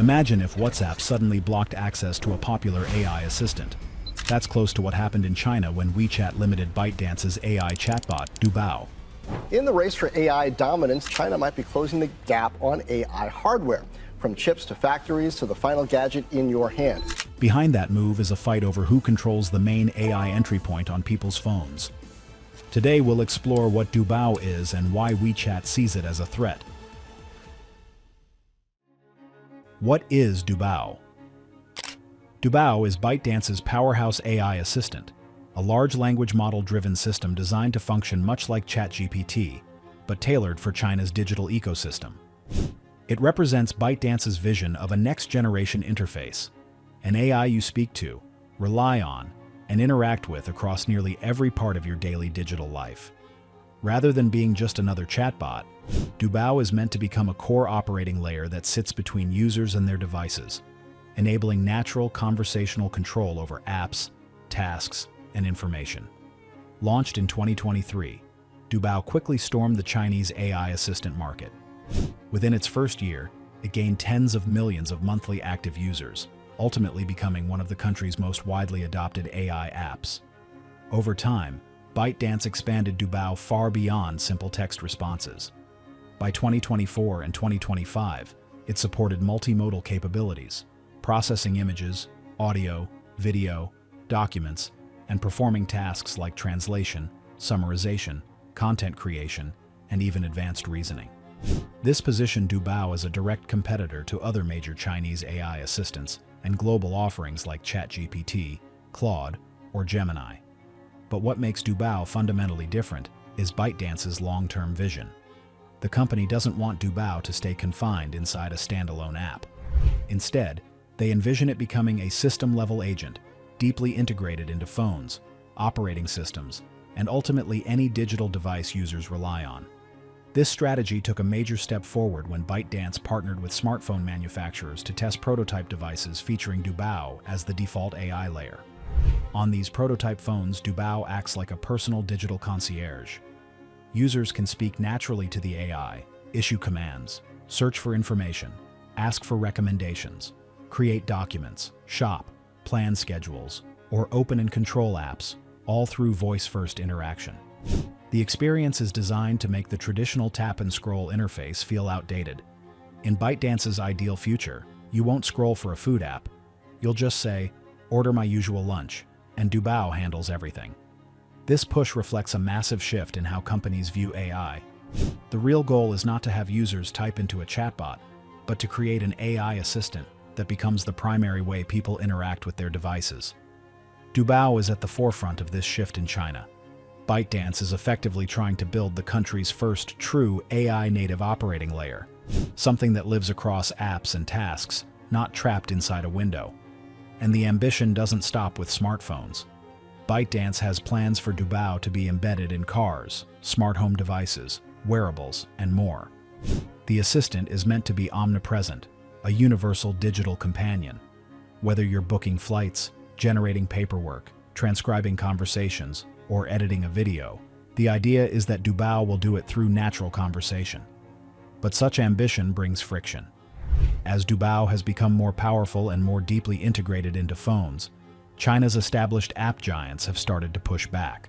Imagine if WhatsApp suddenly blocked access to a popular AI assistant. That's close to what happened in China when WeChat limited ByteDance's AI chatbot, Dubao. In the race for AI dominance, China might be closing the gap on AI hardware, from chips to factories to the final gadget in your hand. Behind that move is a fight over who controls the main AI entry point on people's phones. Today we'll explore what Dubao is and why WeChat sees it as a threat. What is Dubao? Dubao is ByteDance's powerhouse AI assistant, a large language model-driven system designed to function much like ChatGPT, but tailored for China's digital ecosystem. It represents ByteDance's vision of a next-generation interface, an AI you speak to, rely on, and interact with across nearly every part of your daily digital life. Rather than being just another chatbot, Dubao is meant to become a core operating layer that sits between users and their devices, enabling natural conversational control over apps, tasks, and information. Launched in 2023, Dubao quickly stormed the Chinese AI assistant market. Within its first year, it gained tens of millions of monthly active users, ultimately becoming one of the country's most widely adopted AI apps. Over time, ByteDance expanded Dubao far beyond simple text responses. By 2024 and 2025, it supported multimodal capabilities, processing images, audio, video, documents, and performing tasks like translation, summarization, content creation, and even advanced reasoning. This positioned Dubao as a direct competitor to other major Chinese AI assistants and global offerings like ChatGPT, Claude, or Gemini. But what makes Dubao fundamentally different is ByteDance's long-term vision. The company doesn't want Dubao to stay confined inside a standalone app. Instead, they envision it becoming a system-level agent, deeply integrated into phones, operating systems, and ultimately any digital device users rely on. This strategy took a major step forward when ByteDance partnered with smartphone manufacturers to test prototype devices featuring Dubao as the default AI layer. On these prototype phones, Dubao acts like a personal digital concierge. Users can speak naturally to the AI, issue commands, search for information, ask for recommendations, create documents, shop, plan schedules, or open and control apps, all through voice-first interaction. The experience is designed to make the traditional tap-and-scroll interface feel outdated. In ByteDance's ideal future, you won't scroll for a food app. You'll just say, "Order my usual lunch," and Dubao handles everything. This push reflects a massive shift in how companies view AI. The real goal is not to have users type into a chatbot, but to create an AI assistant that becomes the primary way people interact with their devices. Dubao is at the forefront of this shift in China. ByteDance is effectively trying to build the country's first true AI-native operating layer, something that lives across apps and tasks, not trapped inside a window. And the ambition doesn't stop with smartphones. ByteDance has plans for Dubao to be embedded in cars, smart home devices, wearables, and more. The assistant is meant to be omnipresent, a universal digital companion. Whether you're booking flights, generating paperwork, transcribing conversations, or editing a video, the idea is that Dubao will do it through natural conversation. But such ambition brings friction. As Dubao has become more powerful and more deeply integrated into phones, China's established app giants have started to push back.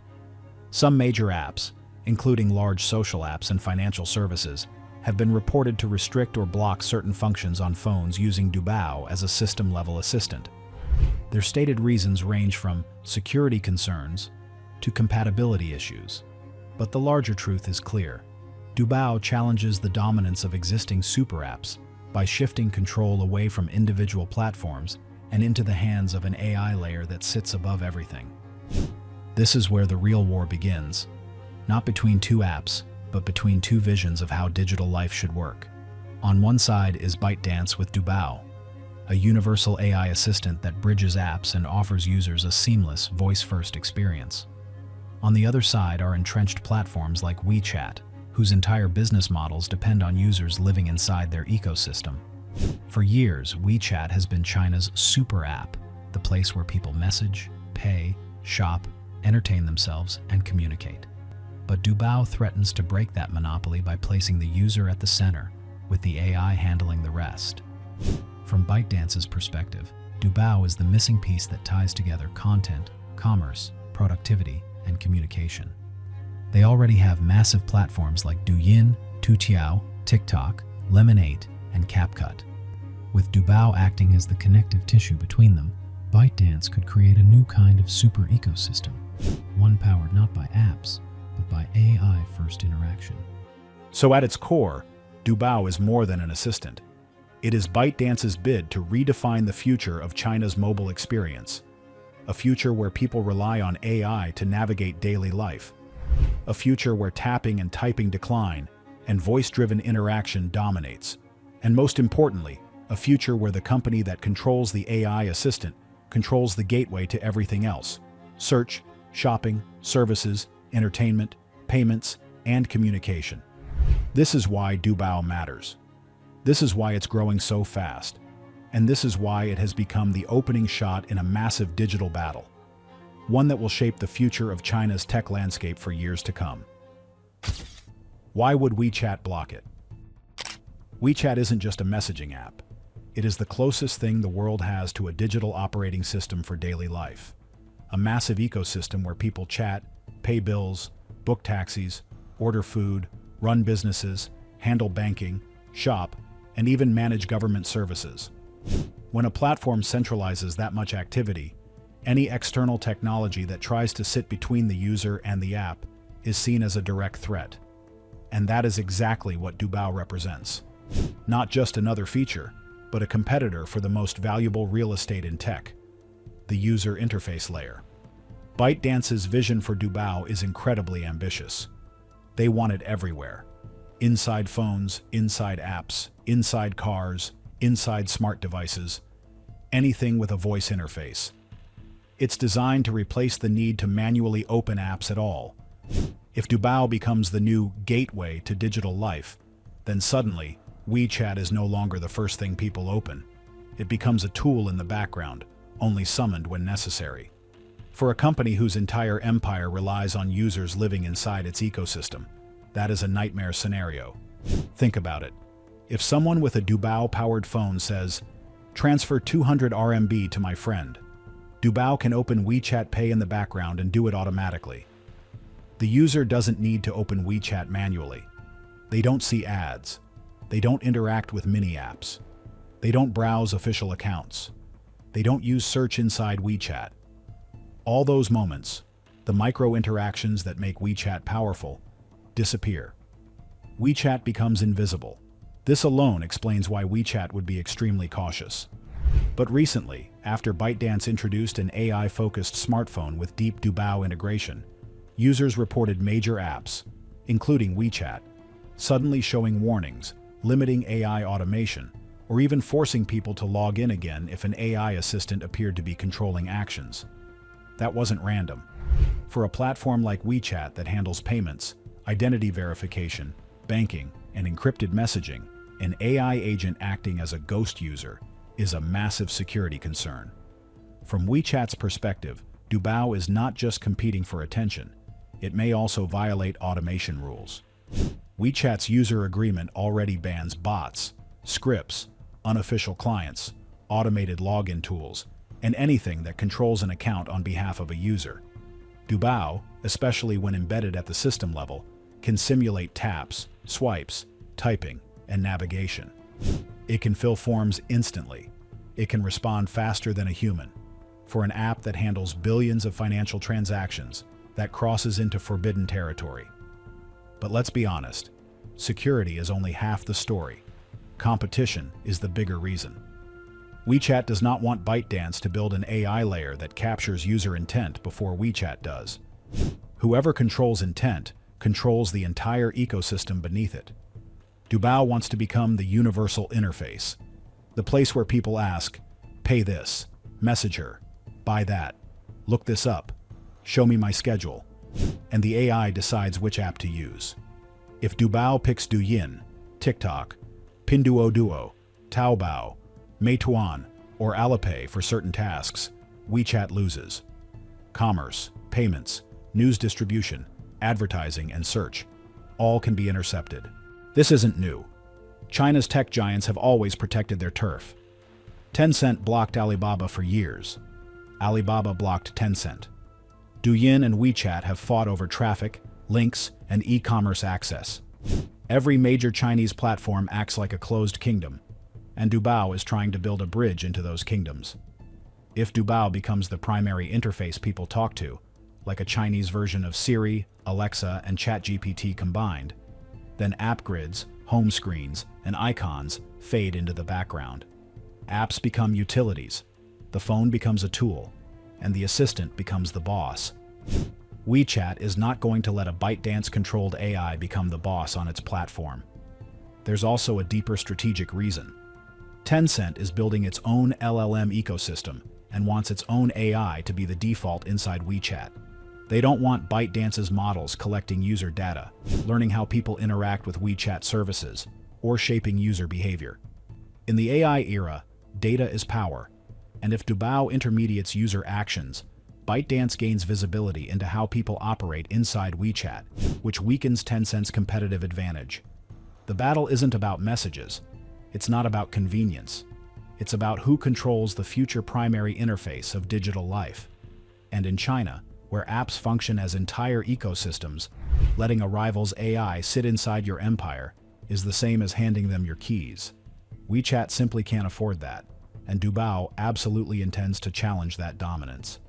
Some major apps, including large social apps and financial services, have been reported to restrict or block certain functions on phones using Dubao as a system-level assistant. Their stated reasons range from security concerns to compatibility issues. But the larger truth is clear. Dubao challenges the dominance of existing super apps by shifting control away from individual platforms and into the hands of an AI layer that sits above everything. This is where the real war begins, not between two apps, but between two visions of how digital life should work. On one side is ByteDance with Dubao, a universal AI assistant that bridges apps and offers users a seamless, voice-first experience. On the other side are entrenched platforms like WeChat, whose entire business models depend on users living inside their ecosystem. For years, WeChat has been China's super app, the place where people message, pay, shop, entertain themselves, and communicate. But Dubao threatens to break that monopoly by placing the user at the center, with the AI handling the rest. From ByteDance's perspective, Dubao is the missing piece that ties together content, commerce, productivity, and communication. They already have massive platforms like Douyin, Toutiao, TikTok, Lemon8, and CapCut. With Dubao acting as the connective tissue between them, ByteDance could create a new kind of super ecosystem, one powered not by apps, but by AI-first interaction. So at its core, Dubao is more than an assistant. It is ByteDance's bid to redefine the future of China's mobile experience, a future where people rely on AI to navigate daily life, a future where tapping and typing decline and voice-driven interaction dominates, and most importantly, a future where the company that controls the AI assistant controls the gateway to everything else: search, shopping, services, entertainment, payments, and communication. This is why Dubao matters. This is why it's growing so fast. And this is why it has become the opening shot in a massive digital battle, one that will shape the future of China's tech landscape for years to come. Why would WeChat block it? WeChat isn't just a messaging app. It is the closest thing the world has to a digital operating system for daily life. A massive ecosystem where people chat, pay bills, book taxis, order food, run businesses, handle banking, shop, and even manage government services. When a platform centralizes that much activity, any external technology that tries to sit between the user and the app is seen as a direct threat. And that is exactly what Dubao represents. Not just another feature, but a competitor for the most valuable real estate in tech, the user interface layer. ByteDance's vision for Dubao is incredibly ambitious. They want it everywhere. Inside phones, inside apps, inside cars, inside smart devices, anything with a voice interface. It's designed to replace the need to manually open apps at all. If Dubao becomes the new gateway to digital life, then suddenly, WeChat is no longer the first thing people open. It becomes a tool in the background, only summoned when necessary. For a company whose entire empire relies on users living inside its ecosystem, that is a nightmare scenario. Think about it. If someone with a Dubao-powered phone says, "Transfer 200 RMB to my friend," Dubao can open WeChat Pay in the background and do it automatically. The user doesn't need to open WeChat manually. They don't see ads. They don't interact with mini-apps. They don't browse official accounts. They don't use search inside WeChat. All those moments, the micro-interactions that make WeChat powerful, disappear. WeChat becomes invisible. This alone explains why WeChat would be extremely cautious. But recently, after ByteDance introduced an AI-focused smartphone with deep Dubao integration, users reported major apps, including WeChat, suddenly showing warnings, limiting AI automation, or even forcing people to log in again if an AI assistant appeared to be controlling actions. That wasn't random. For a platform like WeChat that handles payments, identity verification, banking, and encrypted messaging, an AI agent acting as a ghost user is a massive security concern. From WeChat's perspective, Dubao is not just competing for attention, it may also violate automation rules. WeChat's user agreement already bans bots, scripts, unofficial clients, automated login tools, and anything that controls an account on behalf of a user. Dubao, especially when embedded at the system level, can simulate taps, swipes, typing, and navigation. It can fill forms instantly. It can respond faster than a human. For an app that handles billions of financial transactions, that crosses into forbidden territory. But let's be honest, security is only half the story. Competition is the bigger reason. WeChat does not want ByteDance to build an AI layer that captures user intent before WeChat does. Whoever controls intent controls the entire ecosystem beneath it. Dubao wants to become the universal interface, the place where people ask, "Pay this, message her, buy that, look this up, show me my schedule," and the AI decides which app to use. If Dubao picks Douyin, TikTok, Pinduoduo, Taobao, Meituan, or Alipay for certain tasks, WeChat loses. Commerce, payments, news distribution, advertising, and search all can be intercepted. This isn't new. China's tech giants have always protected their turf. Tencent blocked Alibaba for years. Alibaba blocked Tencent. Douyin and WeChat have fought over traffic, links, and e-commerce access. Every major Chinese platform acts like a closed kingdom, and Dubao is trying to build a bridge into those kingdoms. If Dubao becomes the primary interface people talk to, like a Chinese version of Siri, Alexa, and ChatGPT combined, then app grids, home screens, and icons fade into the background. Apps become utilities, the phone becomes a tool, and the assistant becomes the boss. WeChat is not going to let a ByteDance-controlled AI become the boss on its platform. There's also a deeper strategic reason. Tencent is building its own LLM ecosystem and wants its own AI to be the default inside WeChat. They don't want ByteDance's models collecting user data, learning how people interact with WeChat services, or shaping user behavior. In the AI era, data is power, and if Dubao intermediates user actions, ByteDance gains visibility into how people operate inside WeChat, which weakens Tencent's competitive advantage. The battle isn't about messages. It's not about convenience. It's about who controls the future primary interface of digital life. And in China, where apps function as entire ecosystems, letting a rival's AI sit inside your empire is the same as handing them your keys. WeChat simply can't afford that, and Dubao absolutely intends to challenge that dominance.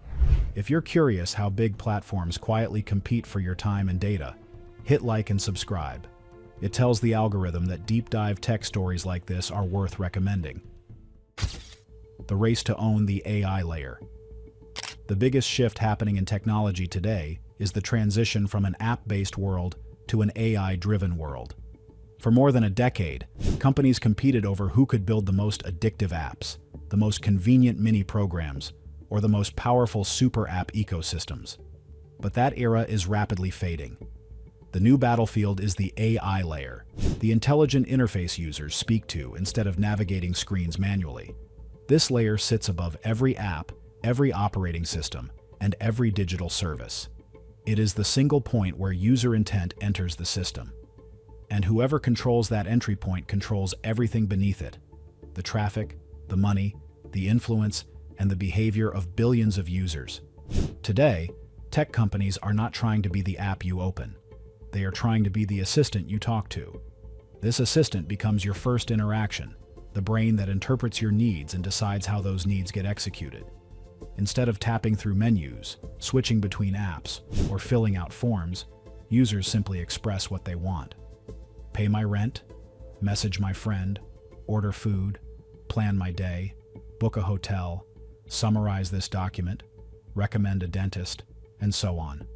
If you're curious how big platforms quietly compete for your time and data, hit like and subscribe. It tells the algorithm that deep dive tech stories like this are worth recommending. The race to own the AI layer. The biggest shift happening in technology today is the transition from an app-based world to an AI-driven world. For more than a decade, companies competed over who could build the most addictive apps, the most convenient mini programs, or the most powerful super app ecosystems. But that era is rapidly fading. The new battlefield is the AI layer, the intelligent interface users speak to instead of navigating screens manually. This layer sits above every app, every operating system, and every digital service. It is the single point where user intent enters the system. And whoever controls that entry point controls everything beneath it: the traffic, the money, the influence, and the behavior of billions of users. Today, tech companies are not trying to be the app you open. They are trying to be the assistant you talk to. This assistant becomes your first interaction, the brain that interprets your needs and decides how those needs get executed. Instead of tapping through menus, switching between apps, or filling out forms, users simply express what they want. Pay my rent, message my friend, order food, plan my day, book a hotel, summarize this document, recommend a dentist, and so on.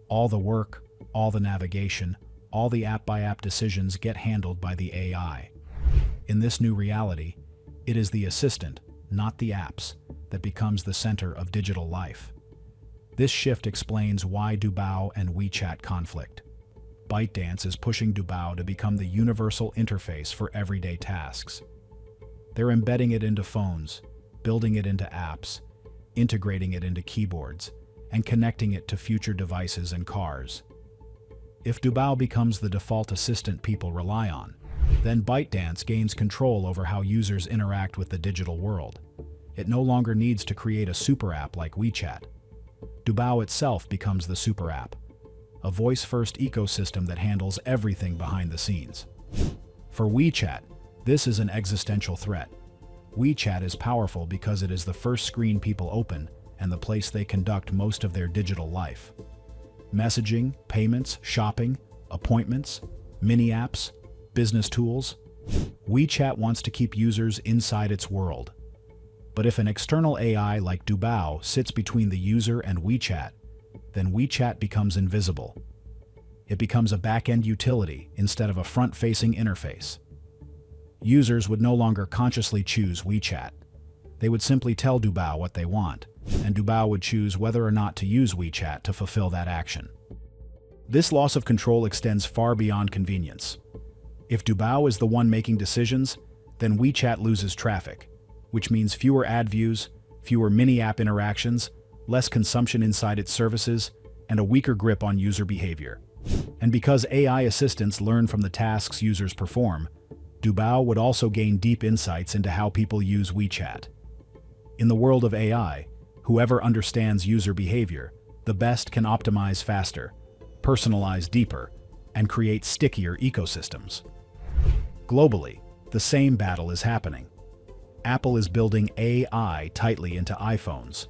All the work, all the navigation, all the app-by-app decisions get handled by the AI. In this new reality, it is the assistant, not the apps, that becomes the center of digital life. This shift explains why Dubao and WeChat conflict. ByteDance is pushing Dubao to become the universal interface for everyday tasks. They're embedding it into phones, building it into apps, integrating it into keyboards, and connecting it to future devices and cars. If Dubao becomes the default assistant people rely on, then ByteDance gains control over how users interact with the digital world. It no longer needs to create a super app like WeChat. Dubao itself becomes the super app, a voice-first ecosystem that handles everything behind the scenes. For WeChat, this is an existential threat. WeChat is powerful because it is the first screen people open and the place they conduct most of their digital life. Messaging, payments, shopping, appointments, mini-apps, business tools. WeChat wants to keep users inside its world. But if an external AI like Dubao sits between the user and WeChat, then WeChat becomes invisible. It becomes a back-end utility instead of a front-facing interface. Users would no longer consciously choose WeChat. They would simply tell Dubao what they want, and Dubao would choose whether or not to use WeChat to fulfill that action. This loss of control extends far beyond convenience. If Dubao is the one making decisions, then WeChat loses traffic, which means fewer ad views, fewer mini-app interactions, less consumption inside its services, and a weaker grip on user behavior. And because AI assistants learn from the tasks users perform, Dubao would also gain deep insights into how people use WeChat. In the world of AI, whoever understands user behavior the best can optimize faster, personalize deeper, and create stickier ecosystems. Globally, the same battle is happening. Apple is building AI tightly into iPhones.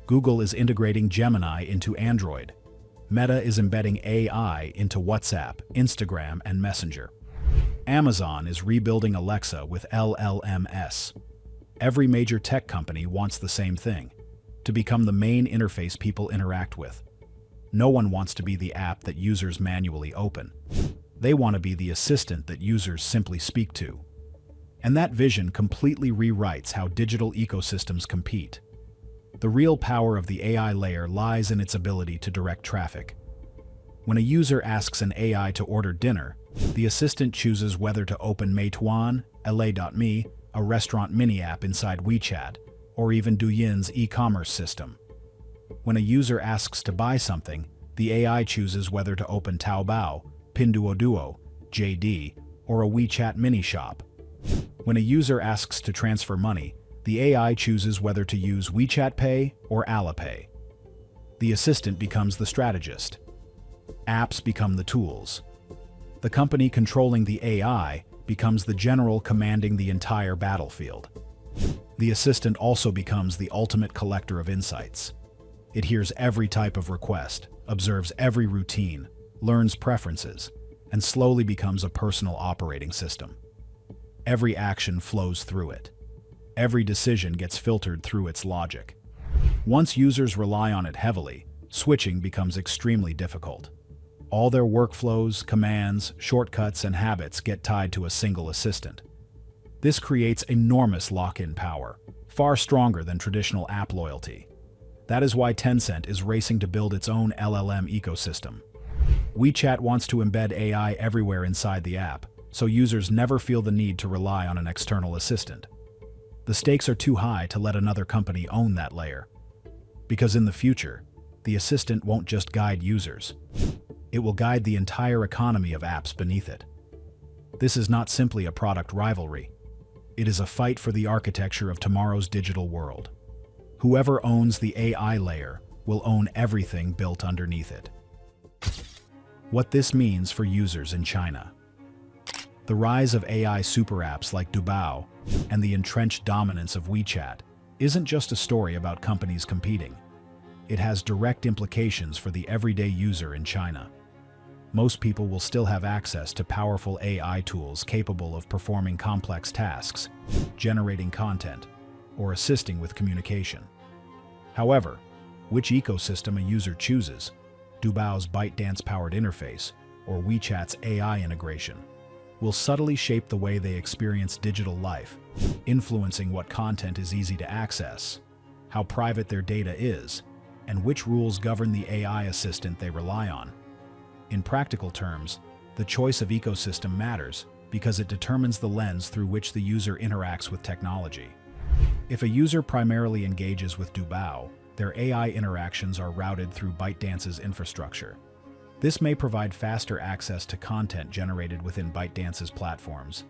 Google is integrating Gemini into Android. Meta is embedding AI into WhatsApp, Instagram, and Messenger. Amazon is rebuilding Alexa with LLMs. Every major tech company wants the same thing: to become the main interface people interact with. No one wants to be the app that users manually open. They want to be the assistant that users simply speak to. And that vision completely rewrites how digital ecosystems compete. The real power of the AI layer lies in its ability to direct traffic. When a user asks an AI to order dinner, the assistant chooses whether to open Meituan, LA.me, a restaurant mini-app inside WeChat, or even Douyin's e-commerce system. When a user asks to buy something, the AI chooses whether to open Taobao, Pinduoduo, JD, or a WeChat mini-shop. When a user asks to transfer money, the AI chooses whether to use WeChat Pay or Alipay. The assistant becomes the strategist. Apps become the tools. The company controlling the AI becomes the general commanding the entire battlefield. The assistant also becomes the ultimate collector of insights. It hears every type of request, observes every routine, learns preferences, and slowly becomes a personal operating system. Every action flows through it. Every decision gets filtered through its logic. Once users rely on it heavily, switching becomes extremely difficult. All their workflows, commands, shortcuts, and habits get tied to a single assistant. This creates enormous lock-in power, far stronger than traditional app loyalty. That is why Tencent is racing to build its own LLM ecosystem. WeChat wants to embed AI everywhere inside the app, so users never feel the need to rely on an external assistant. The stakes are too high to let another company own that layer. Because in the future, the assistant won't just guide users. It will guide the entire economy of apps beneath it. This is not simply a product rivalry. It is a fight for the architecture of tomorrow's digital world. Whoever owns the AI layer will own everything built underneath it. What this means for users in China. The rise of AI super apps like Dubao and the entrenched dominance of WeChat isn't just a story about companies competing. It has direct implications for the everyday user in China. Most people will still have access to powerful AI tools capable of performing complex tasks, generating content, or assisting with communication. However, which ecosystem a user chooses, Dubao's ByteDance-powered interface or WeChat's AI integration, will subtly shape the way they experience digital life, influencing what content is easy to access, how private their data is, and which rules govern the AI assistant they rely on. In practical terms, the choice of ecosystem matters because it determines the lens through which the user interacts with technology. If a user primarily engages with Dubao, their AI interactions are routed through ByteDance's infrastructure. This may provide faster access to content generated within ByteDance's platforms,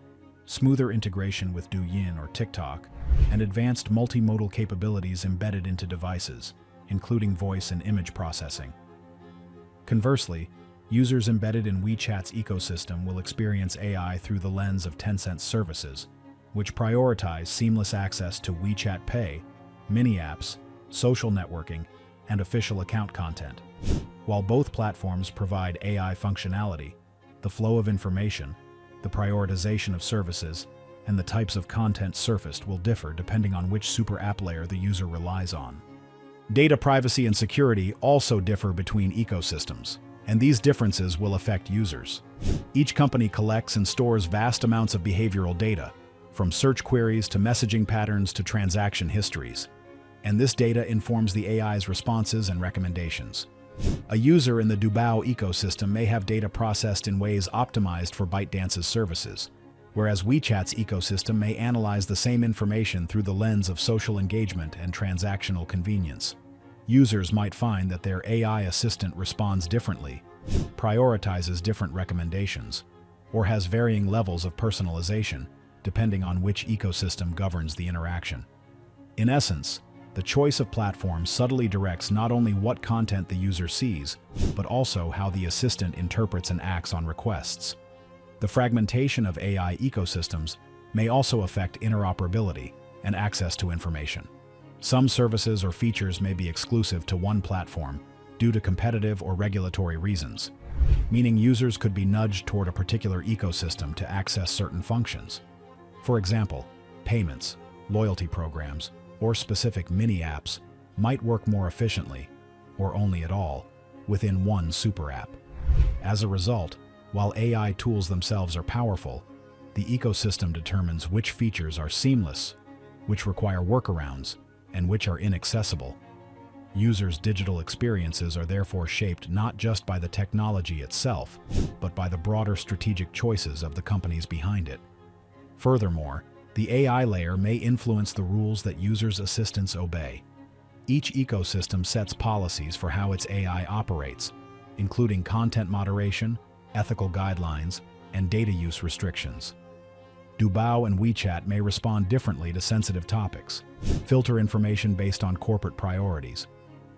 smoother integration with Douyin or TikTok, and advanced multimodal capabilities embedded into devices, including voice and image processing. Conversely, users embedded in WeChat's ecosystem will experience AI through the lens of Tencent's services, which prioritize seamless access to WeChat Pay, mini-apps, social networking, and official account content. While both platforms provide AI functionality, the flow of information, the prioritization of services, and the types of content surfaced will differ depending on which super app layer the user relies on. Data privacy and security also differ between ecosystems, and these differences will affect users. Each company collects and stores vast amounts of behavioral data, from search queries to messaging patterns to transaction histories, and this data informs the AI's responses and recommendations. A user in the Dubao ecosystem may have data processed in ways optimized for ByteDance's services, whereas WeChat's ecosystem may analyze the same information through the lens of social engagement and transactional convenience. Users might find that their AI assistant responds differently, prioritizes different recommendations, or has varying levels of personalization, depending on which ecosystem governs the interaction. In essence, the choice of platform subtly directs not only what content the user sees, but also how the assistant interprets and acts on requests. The fragmentation of AI ecosystems may also affect interoperability and access to information. Some services or features may be exclusive to one platform due to competitive or regulatory reasons, meaning users could be nudged toward a particular ecosystem to access certain functions. For example, payments, loyalty programs, or specific mini-apps might work more efficiently, or only at all, within one super app. As a result, while AI tools themselves are powerful, the ecosystem determines which features are seamless, which require workarounds, and which are inaccessible. Users' digital experiences are therefore shaped not just by the technology itself, but by the broader strategic choices of the companies behind it. Furthermore, the AI layer may influence the rules that users' assistants obey. Each ecosystem sets policies for how its AI operates, including content moderation, ethical guidelines, and data use restrictions. Doubao and WeChat may respond differently to sensitive topics, filter information based on corporate priorities,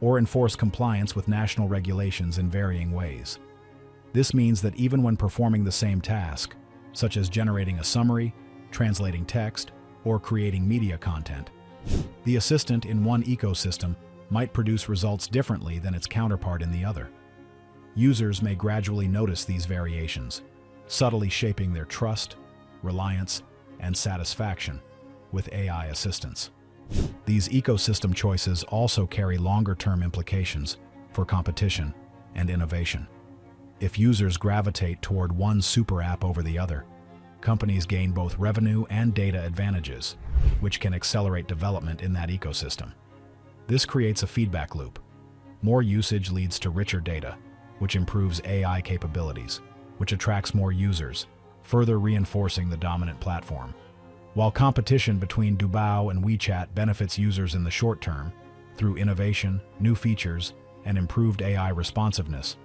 or enforce compliance with national regulations in varying ways. This means that even when performing the same task, such as generating a summary, translating text, or creating media content, the assistant in one ecosystem might produce results differently than its counterpart in the other. Users may gradually notice these variations, subtly shaping their trust, reliance, and satisfaction with AI assistants. These ecosystem choices also carry longer-term implications for competition and innovation. If users gravitate toward one super app over the other, companies gain both revenue and data advantages, which can accelerate development in that ecosystem. This creates a feedback loop. More usage leads to richer data, which improves AI capabilities, which attracts more users, further reinforcing the dominant platform. While competition between Doubao and WeChat benefits users in the short term through innovation, new features, and improved AI responsiveness,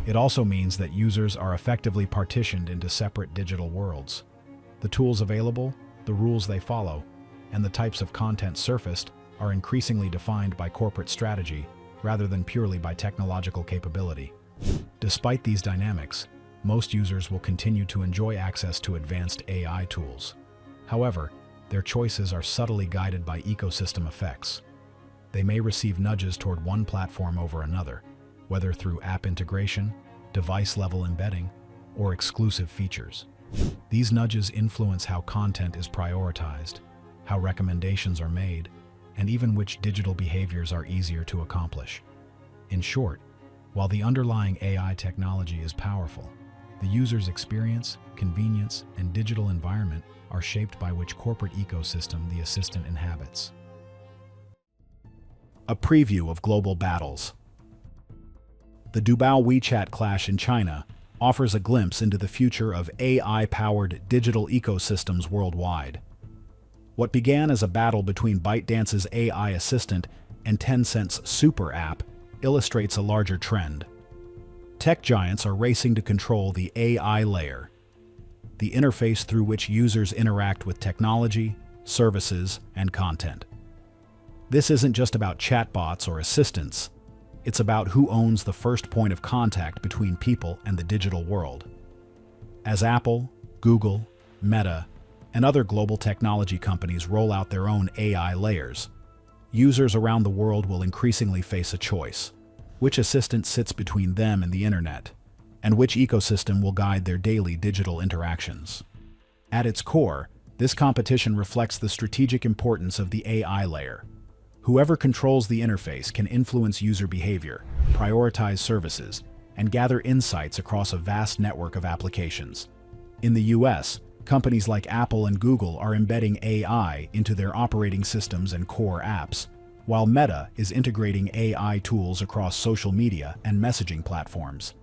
it also means that users are effectively partitioned into separate digital worlds. The tools available, the rules they follow, and the types of content surfaced are increasingly defined by corporate strategy rather than purely by technological capability. Despite these dynamics, most users will continue to enjoy access to advanced AI tools. However, their choices are subtly guided by ecosystem effects. They may receive nudges toward one platform over another, whether through app integration, device-level embedding, or exclusive features. These nudges influence how content is prioritized, how recommendations are made, and even which digital behaviors are easier to accomplish. In short, while the underlying AI technology is powerful, the user's experience, convenience, and digital environment are shaped by which corporate ecosystem the assistant inhabits. A preview of global battles. The Doubao-WeChat clash in China offers a glimpse into the future of AI-powered digital ecosystems worldwide. What began as a battle between ByteDance's AI assistant and Tencent's super app illustrates a larger trend. Tech giants are racing to control the AI layer, the interface through which users interact with technology, services, and content. This isn't just about chatbots or assistants. It's about who owns the first point of contact between people and the digital world. As Apple, Google, Meta, and other global technology companies roll out their own AI layers, users around the world will increasingly face a choice: which assistant sits between them and the internet, and which ecosystem will guide their daily digital interactions. At its core, this competition reflects the strategic importance of the AI layer. Whoever controls the interface can influence user behavior, prioritize services, and gather insights across a vast network of applications. In the US, companies like Apple and Google are embedding AI into their operating systems and core apps, while Meta is integrating AI tools across social media and messaging platforms.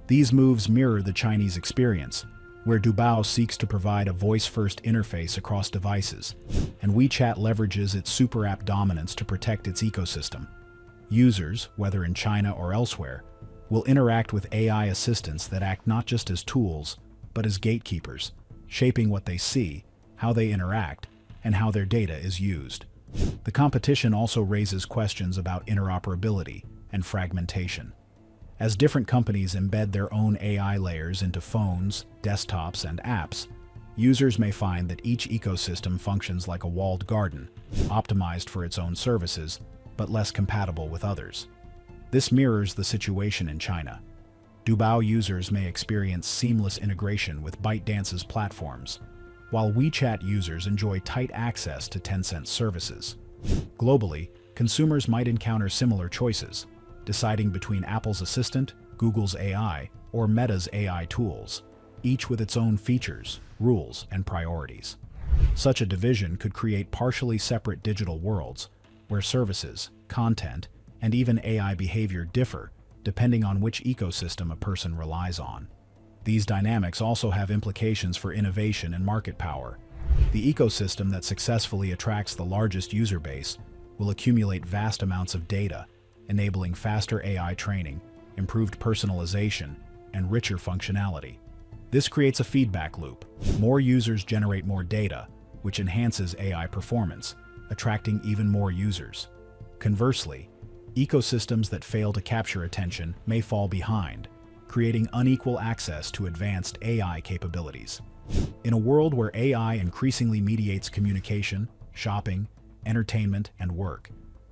These moves mirror the Chinese experience, where Doubao seeks to provide a voice-first interface across devices, and WeChat leverages its super app dominance to protect its ecosystem. Users, whether in China or elsewhere, will interact with AI assistants that act not just as tools, but as gatekeepers, shaping what they see, how they interact, and how their data is used. The competition also raises questions about interoperability and fragmentation. As different companies embed their own AI layers into phones, desktops, and apps, users may find that each ecosystem functions like a walled garden, optimized for its own services, but less compatible with others. This mirrors the situation in China. Dubao users may experience seamless integration with ByteDance's platforms, while WeChat users enjoy tight access to Tencent's services. Globally, consumers might encounter similar choices, deciding between Apple's Assistant, Google's AI, or Meta's AI tools, each with its own features, rules, and priorities. Such a division could create partially separate digital worlds, where services, content, and even AI behavior differ depending on which ecosystem a person relies on. These dynamics also have implications for innovation and market power. The ecosystem that successfully attracts the largest user base will accumulate vast amounts of data, enabling faster AI training, improved personalization, and richer functionality. This creates a feedback loop. More users generate more data, which enhances AI performance, attracting even more users. Conversely, ecosystems that fail to capture attention may fall behind, creating unequal access to advanced AI capabilities. In a world where AI increasingly mediates communication, shopping, entertainment, and work,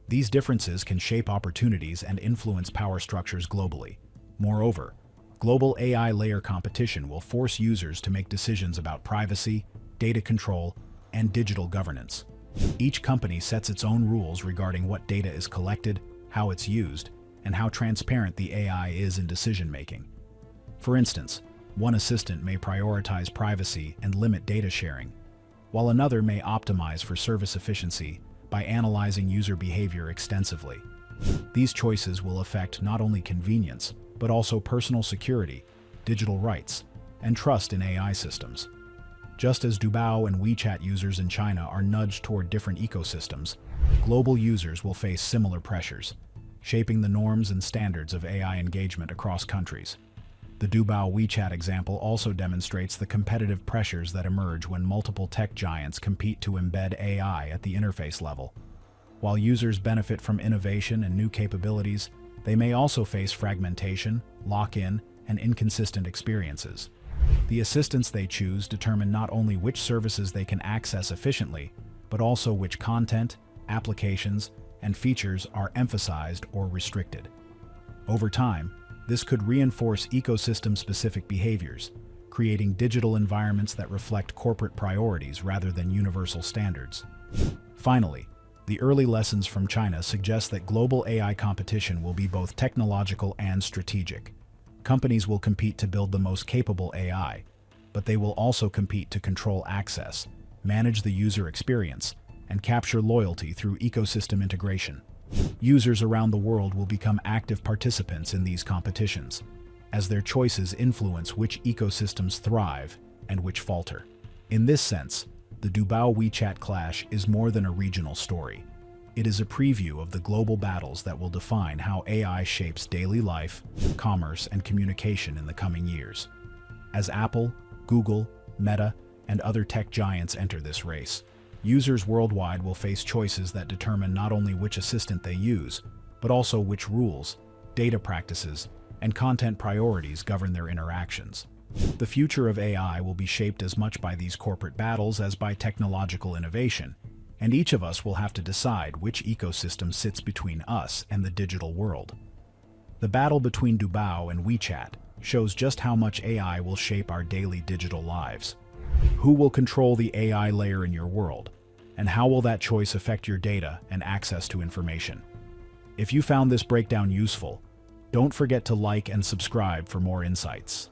these differences can shape opportunities and influence power structures globally. Moreover, global AI layer competition will force users to make decisions about privacy, data control, and digital governance. Each company sets its own rules regarding what data is collected, how it's used, and how transparent the AI is in decision-making. For instance, one assistant may prioritize privacy and limit data sharing, while another may optimize for service efficiency by analyzing user behavior extensively. These choices will affect not only convenience, but also personal security, digital rights, and trust in AI systems. Just as Dubao and WeChat users in China are nudged toward different ecosystems, global users will face similar pressures, shaping the norms and standards of AI engagement across countries. The Dubao WeChat example also demonstrates the competitive pressures that emerge when multiple tech giants compete to embed AI at the interface level. While users benefit from innovation and new capabilities, they may also face fragmentation, lock-in, and inconsistent experiences. The assistants they choose determine not only which services they can access efficiently, but also which content, applications, and features are emphasized or restricted. Over time, this could reinforce ecosystem-specific behaviors, creating digital environments that reflect corporate priorities rather than universal standards. Finally, the early lessons from China suggest that global AI competition will be both technological and strategic. Companies will compete to build the most capable AI, but they will also compete to control access, manage the user experience, and capture loyalty through ecosystem integration. Users around the world will become active participants in these competitions, as their choices influence which ecosystems thrive and which falter. In this sense, the Dubao WeChat clash is more than a regional story. It is a preview of the global battles that will define how AI shapes daily life, commerce, and communication in the coming years. As Apple, Google, Meta, and other tech giants enter this race, users worldwide will face choices that determine not only which assistant they use, but also which rules, data practices, and content priorities govern their interactions. The future of AI will be shaped as much by these corporate battles as by technological innovation, and each of us will have to decide which ecosystem sits between us and the digital world. The battle between Dubao and WeChat shows just how much AI will shape our daily digital lives. Who will control the AI layer in your world, and how will that choice affect your data and access to information? If you found this breakdown useful, don't forget to like and subscribe for more insights.